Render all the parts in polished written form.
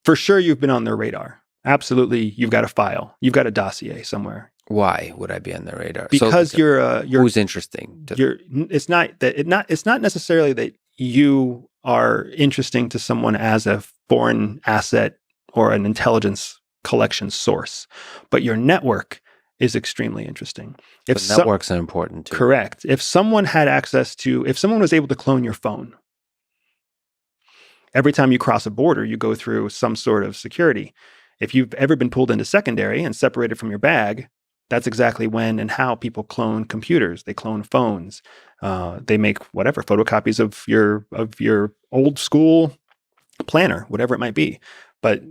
For sure, you've been on their radar. Absolutely, you've got a file. You've got a dossier somewhere. Why would I be on the radar? Because so, you're who's interesting? it's not necessarily that you are interesting to someone as a foreign asset or an intelligence collection source, but your network is extremely interesting. If networks are important too. Correct. If someone was able to clone your phone, every time you cross a border, you go through some sort of security. If you've ever been pulled into secondary and separated from your bag, that's exactly when and how people clone computers. They clone phones. They make whatever photocopies of your old school planner, whatever it might be. But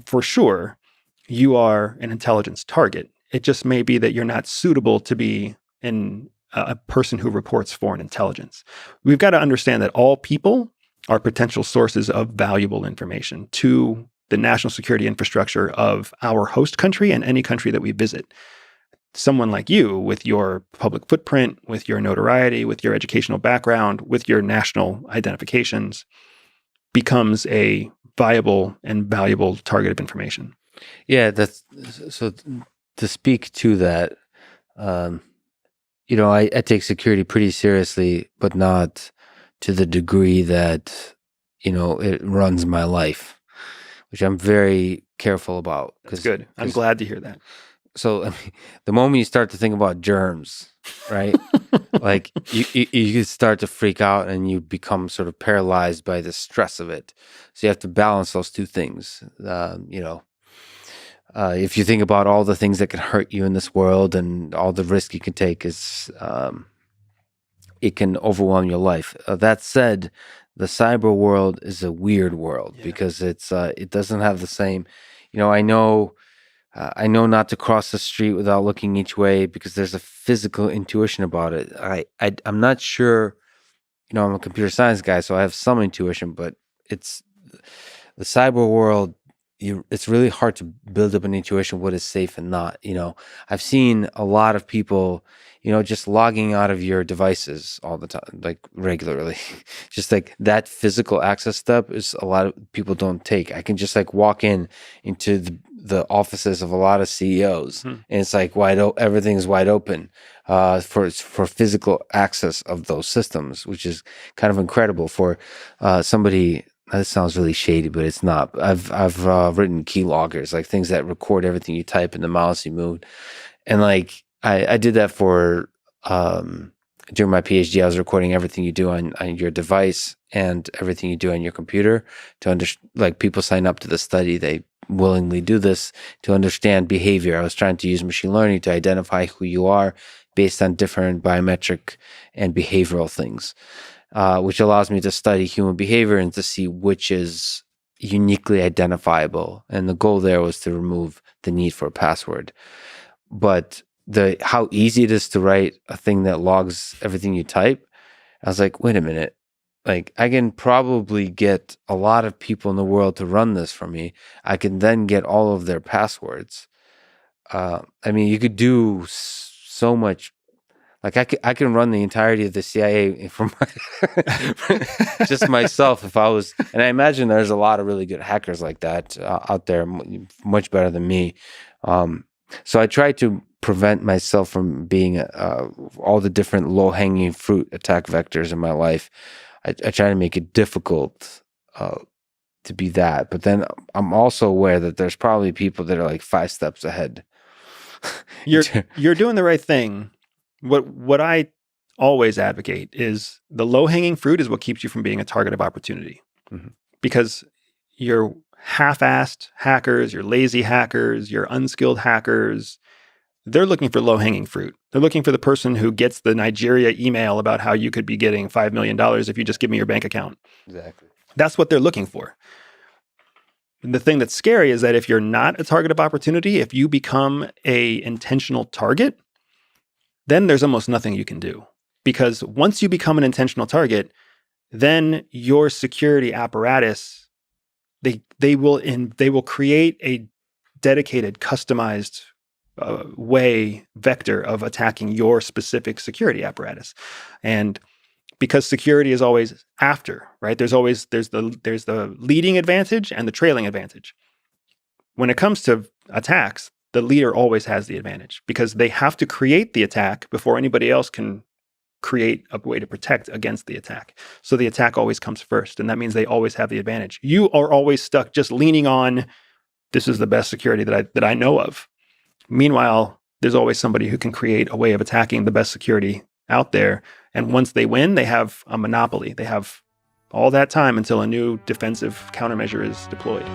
for sure, you are an intelligence target. It just may be that you're not suitable to be a person who reports foreign intelligence. We've got to understand that all people are potential sources of valuable information to the national security infrastructure of our host country and any country that we visit. Someone like you, with your public footprint, with your notoriety, with your educational background, with your national identifications, becomes a viable and valuable target of information. Yeah, that's so. To speak to that, I take security pretty seriously, but not to the degree that it runs my life, which I'm very careful about. That's good. I'm glad to hear that. So, I mean, the moment you start to think about germs, right? Like you start to freak out and you become sort of paralyzed by the stress of it. So you have to balance those two things. If you think about all the things that can hurt you in this world and all the risk you can take, it can overwhelm your life. That said, the cyber world is a weird world because it doesn't have the same. I know not to cross the street without looking each way because there's a physical intuition about it. I'm not sure. I'm a computer science guy, so I have some intuition, but it's the cyber world. It's really hard to build up an intuition what is safe and not. I've seen a lot of people, just logging out of your devices all the time, like regularly. Just like that physical access step is a lot of people don't take. I can just like walk into the offices of a lot of CEOs, and it's like everything's wide open for physical access of those systems, which is kind of incredible for somebody. That sounds really shady, but it's not. I've written keyloggers, like things that record everything you type and the mouse you moved, and like I did that for during my PhD. I was recording everything you do on your device and everything you do on your computer like people sign up to the study, they willingly do this to understand behavior. I was trying to use machine learning to identify who you are based on different biometric and behavioral things. Which allows me to study human behavior and to see which is uniquely identifiable. And the goal there was to remove the need for a password. But how easy it is to write a thing that logs everything you type, I was like, wait a minute. Like, I can probably get a lot of people in the world to run this for me. I can then get all of their passwords. I mean, you could do so much. Like I can run the entirety of the CIA from just myself if I was, and I imagine there's a lot of really good hackers like that out there, much better than me. So I try to prevent myself from being all the different low-hanging fruit attack vectors in my life. I try to make it difficult to be that, but then I'm also aware that there's probably people that are like 5 steps ahead. You're doing the right thing. What I always advocate is the low-hanging fruit is what keeps you from being a target of opportunity. Mm-hmm. Because your half-assed hackers, your lazy hackers, your unskilled hackers, they're looking for low-hanging fruit. They're looking for the person who gets the Nigeria email about how you could be getting $5 million if you just give me your bank account. Exactly. That's what they're looking for. And the thing that's scary is that if you're not a target of opportunity, if you become a intentional target, then there's almost nothing you can do. Because once you become an intentional target, then your security apparatus, they will create a dedicated, customized vector of attacking your specific security apparatus. And because security is always after, right? There's the leading advantage and the trailing advantage. When it comes to attacks, the leader always has the advantage because they have to create the attack before anybody else can create a way to protect against the attack. So the attack always comes first, and that means they always have the advantage. You are always stuck just leaning on, this is the best security that I know of. Meanwhile, there's always somebody who can create a way of attacking the best security out there. And once they win, they have a monopoly. They have all that time until a new defensive countermeasure is deployed.